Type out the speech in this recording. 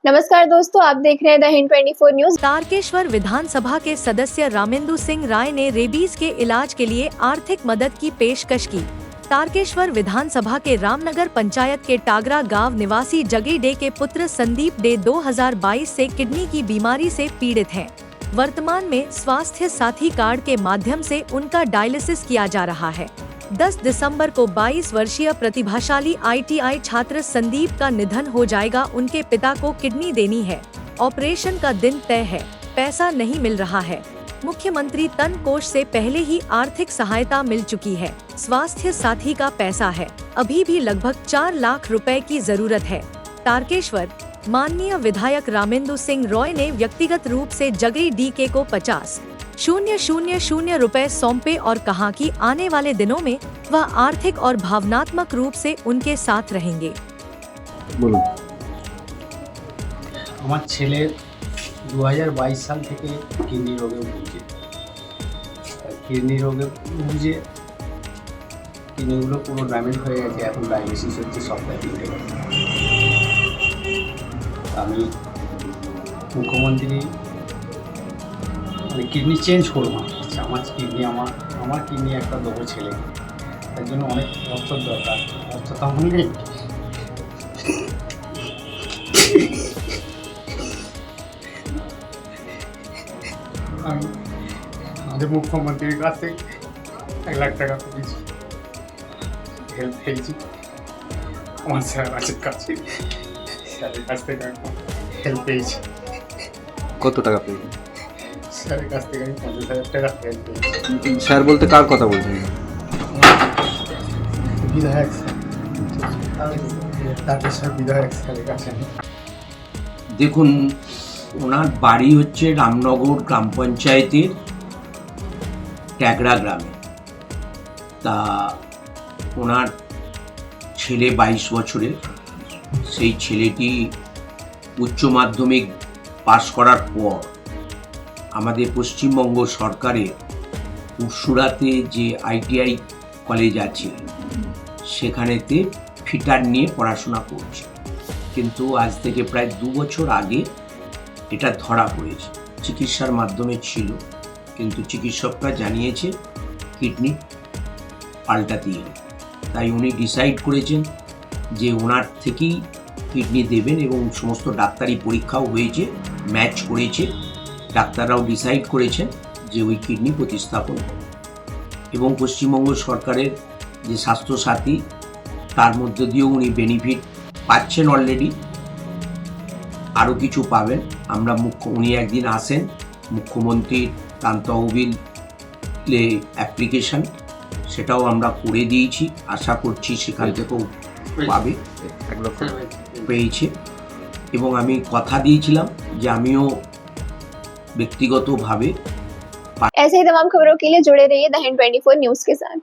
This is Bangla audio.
नमस्कार दोस्तों, आप देख रहे हैं द हिंद 24 न्यूज। तारकेश्वर विधानसभा के सदस्य रामेंदु सिंह राय ने रेबीज के इलाज के लिए आर्थिक मदद की पेशकश की। तारकेश्वर विधानसभा के रामनगर पंचायत के टागरा गांव निवासी जगी डे के पुत्र संदीप डे 2022 से किडनी की बीमारी से पीड़ित हैं। वर्तमान में स्वास्थ्य साथी कार्ड के माध्यम से उनका डायलिसिस किया जा रहा है। 10 दिसंबर को 22 वर्षीय प्रतिभाशाली ITI छात्र संदीप का निधन हो जाएगा। उनके पिता को किडनी देनी है। ऑपरेशन का दिन तय है, पैसा नहीं मिल रहा है। मुख्यमंत्री तन कोष से पहले ही आर्थिक सहायता मिल चुकी है। स्वास्थ्य साथी का पैसा है, अभी भी लगभग 4 लाख रुपए की जरूरत है। तारकेश्वर माननीय विधायक रामेंदु सिंह रॉय ने व्यक्तिगत रूप से जगी DK को 50,000 रुपए सौंपे और कहा कि आने वाले दिनों में वह आर्थिक और भावनात्मक रूप से उनके साथ रहेंगे। আমার ছেলে 2022 সাল থেকে কিডনি রোগে ভুগছে। কিডনিগুলো পুরো ড্যামেজ হয়ে গেছে। এখন ডায়ালিসিস হচ্ছে সপ্তাহে 3 করে। আমি মুখ্যমন্ত্রী কিডনি চেঞ্জ করবো। আমার কিডনি একটা দেবো ছেলে, তার জন্য অনেক অর্থর দরকার। অর্থ তেমন নেই। আমি আমাদের মুখ্যমন্ত্রীর কাছ থেকে 1 লাখ টাকা পেয়েছি, হেল্প পেয়েছি। আমার স্যারের কাছে স্যারের কাছ থেকে হেল্প পেয়েছি। কত টাকা পেয়েছি? স্যারের কাছ থেকে আমি 50,000 টাকা হেল্প পেয়েছি। স্যার বলতে কার কথা বলছেন? বিধায়ক স্যার, তারকেশ্বর বিধায়ক স্যারের কাছে। দেখুন, ওনার বাড়ি হচ্ছে রামনগর গ্রাম পঞ্চায়েতের ট্যাগরা গ্রামে। তা ওনার ছেলে 22 বছরের, সেই ছেলেটি উচ্চ মাধ্যমিক পাশ করার পর আমাদের পশ্চিমবঙ্গ সরকারের উসুরাতে যে ITI কলেজ আছে সেখানেতে ফিটার নিয়ে পড়াশোনা করছে। কিন্তু আজ থেকে প্রায় 2 বছর আগে এটা ধরা পড়েছে। চিকিৎসার মাধ্যমে ছিল, কিন্তু চিকিৎসকরা জানিয়েছে কিডনি পাল্টাতে হবে। তাই উনি ডিসাইড করেছেন যে ওনার থেকেই কিডনি দেবেন এবং সমস্ত ডাক্তারি পরীক্ষাও হয়েছে, ম্যাচ করেছে। ডাক্তাররাও ডিসাইড করেছেন যে ওই কিডনি প্রতিস্থাপন হবে। এবং পশ্চিমবঙ্গ সরকারের যে স্বাস্থ্যসাথী, তার মধ্যে দিয়েও উনি বেনিফিট পাচ্ছেন অলরেডি, আরও কিছু পাবেন। আমরা উনি একদিন আসেন, মুখ্যমন্ত্রীর ত্রাণ তহবিলে অ্যাপ্লিকেশন সেটাও আমরা করে দিয়েছি। আশা করছি সেখান থেকেও পাবে, 1 লক্ষ পেয়েছে। এবং আমি কথা দিয়েছিলাম যে আমিও ব্যক্তিগতভাবে। ऐसे ही तमाम खबरों के लिए जुड़े रहिए द हिंद 24 न्यूज के साथ।